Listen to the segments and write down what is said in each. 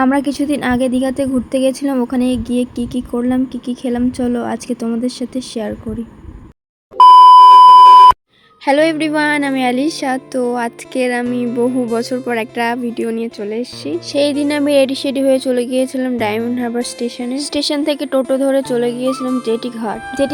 আমরা কিছুদিন আগে দীঘাতে ঘুরতে গেছিলাম। ওখানে গিয়ে কি করলাম, কি খেলাম, চলো আজকে তোমাদের সাথে শেয়ার করি। হ্যালো এভরিওয়ান, আমি আলিশা। তো আজকের আমি বহু বছর পর একটা ভিডিও নিয়ে চলে এসেছি। সেই দিন আমি রেডি হয়ে চলে গিয়েছিলাম ডায়মন্ড হারবার স্টেশনে। স্টেশন থেকে টোটো ধরে চলে গিয়েছিলাম জেটি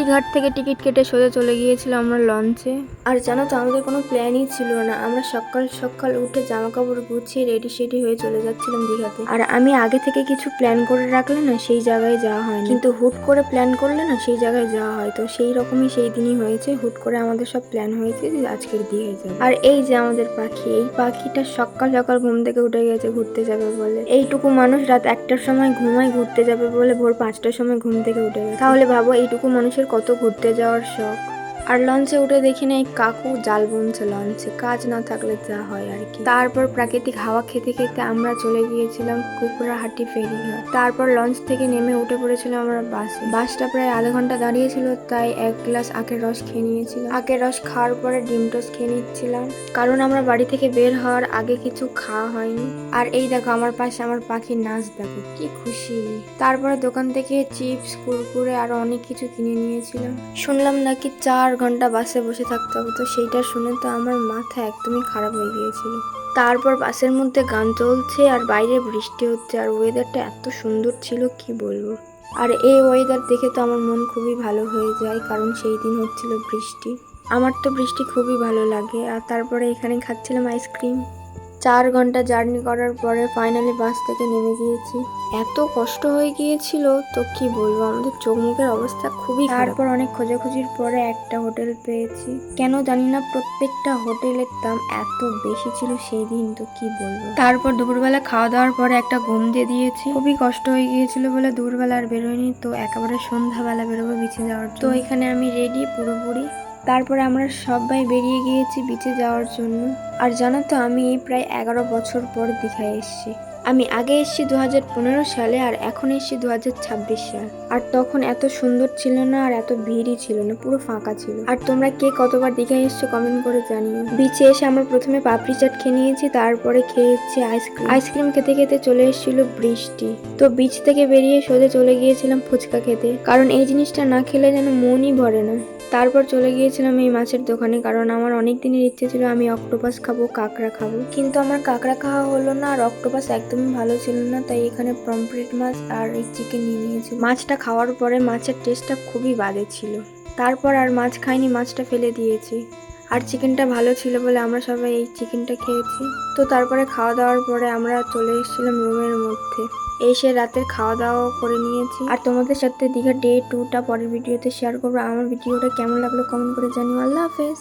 ঘাট থেকে টিকিট কেটে সোজা চলে গিয়েছিলাম আমরা লঞ্চে। আর জানো তো, আমাদের কোনো প্ল্যানই ছিল না। আমরা সকাল উঠে জামা কাপড় গুছিয়ে রেডি হয়ে চলে যাচ্ছিলাম দীঘাতে। আর আমি আগে থেকে কিছু প্ল্যান করে রাখলে না সেই জায়গায় যাওয়া হয়, কিন্তু হুট করে প্ল্যান করলে না সেই জায়গায় যাওয়া হয়। তো সেই রকমই সেই দিনই হয়েছে। হুট করে আমাদের সব প্ল্যান হয়েছে আজকের দিঘায় যাবে। আর এই যে আমাদের পাখি, এই পাখিটা সকাল ঘুম থেকে উঠে গেছে ঘুরতে যাবে বলে। এইটুকু মানুষ রাত 1টার সময় ঘুমায়, ঘুরতে যাবে বলে ভোর 5টার সময় ঘুম থেকে উঠে গেছে। তাহলে ভাবো এইটুকু মানুষের কত ঘুরতে যাওয়ার শখ। আর লঞ্চে উঠে দেখি না এই কাকু জাল বুনছে লঞ্চে, কাজ না থাকলে যা হয় আর কি। তারপর প্রাকৃতিক হাওয়া খেতে আমরা চলে গিয়েছিলাম কুকুরাহাটি ফেরিঘাট। তারপর লঞ্চ থেকে নেমে উঠে পড়েছিলাম আমরা বাসটা প্রায় আধা ঘন্টা দাঁড়িয়েছিল, তাই 1 গ্লাস আখের রস খেয়ে নিয়েছিলাম। আখের রস খাওয়ার পরে ডিম টোস্ট খেয়ে নিচ্ছিলাম, কারণ আমরা বাড়ি থেকে বের হওয়ার আগে কিছু খাওয়া হয়নি। আর এই দেখো আমার পাশে আমার পাখির নাচ, দেখো কি খুশি। তারপরে দোকান থেকে চিপস, কুরকুরে আরো অনেক কিছু কিনে নিয়েছিলাম। শুনলাম নাকি 4 ঘন্টা বাসে বসে থাকতে হবে, তো সেইটা শুনে তো আমার মাথা একদমই খারাপ হয়ে গিয়েছিল। তারপর বাসের মধ্যে গান চলছে আর বাইরে বৃষ্টি হচ্ছে, আর ওয়েদারটা এত সুন্দর ছিল কি বলবো। আর এই ওয়েদার দেখে তো আমার মন খুবই ভালো হয়ে যায়, কারণ সেই দিন হচ্ছিল বৃষ্টি। আমার তো বৃষ্টি খুবই ভালো লাগে। আর তারপরে এখানে খাচ্ছিলাম আইসক্রিম। 4 ঘন্টা জার্নি করার পরে ফাইনালি বাস থেকে নেমে গিয়েছি। এত কষ্ট হয়ে গিয়েছিল তো কি বলবো, আমাদের চোখ মুখের অবস্থা খুবই খারাপ। তারপর অনেক খোঁজাখুঁজির পরে একটা হোটেল পেয়েছি। কেন জানি না প্রত্যেকটা হোটেলের দাম এত বেশি ছিল সেই দিন, তো কি বলবো। তারপর দুপুরবেলা খাওয়া দাওয়ার পরে একটা ঘুম দিয়ে দিয়েছি। খুবই কষ্ট হয়ে গিয়েছিল বলে দুপুরবেলা আর বেরোয়নি, তো একেবারে সন্ধ্যাবেলা বেরোবো বিচে যাওয়ার জন্য। তো এখানে আমি রেডি পুরোপুরি। তারপরে আমরা সবাই বেরিয়ে গিয়েছি বিচে যাওয়ার জন্য। আর জানো তো, আমি প্রায় 11 বছর পর দীঘায় এসেছি। আমি আগে এসেছি 2015 সালে, আর এখন এসেছি 2026 সাল। আর তখন এত সুন্দর ছিল না, আর এত ভিড়ই ছিল না, পুরো ফাঁকা ছিল। আর তোমরা কে কতবার দীঘায় এসছো কমেন্ট করে জানিও। বিচে এসে আমরা প্রথমে পাপড়ি চাট খেয়ে নিয়েছি, তারপরে খেয়েছি আইসক্রিম খেতে খেতে চলে এসেছিল বৃষ্টি। তো বিচ থেকে বেরিয়ে সোজা চলে গিয়েছিলাম ফুচকা খেতে, কারণ এই জিনিসটা না খেলে যেন মনই ভরে না। তারপর চলে গিয়েছিলাম এই মাছের দোকানে, কারণ আমার অনেক দিনের ইচ্ছে ছিল আমি অক্টোপাস খাবো, কাঁকড়া খাবো, কিন্তু আমার কাঁকড়া খাওয়া হলো না, আর অক্টোপাস একদমই ভালো ছিল না, তাই এখানে পমফ্রেট মাছ আর এই চিকেন নিয়ে নিয়েছি। মাছটা খাওয়ার পরে মাছের টেস্টটা খুবই বাজে ছিল। তারপর আর মাছ খাইনি, মাছটা ফেলে দিয়েছি। আর চিকেনটা ভালো ছিল বলে আমরা সবাই এই চিকেনটা খেয়েছি। তো তারপরে খাওয়া দাওয়ার পরে আমরা চলে এসেছিলাম রুমের মধ্যে। এসে রাতের খাওয়া দাওয়া করে নিয়েছি। আর তোমাদের সাথে দীঘা ডে 2টা পরের ভিডিওতে শেয়ার করবো। আমার ভিডিওটা কেমন লাগলো কমেন্ট করে জানিও। আল্লাহ হাফেজ।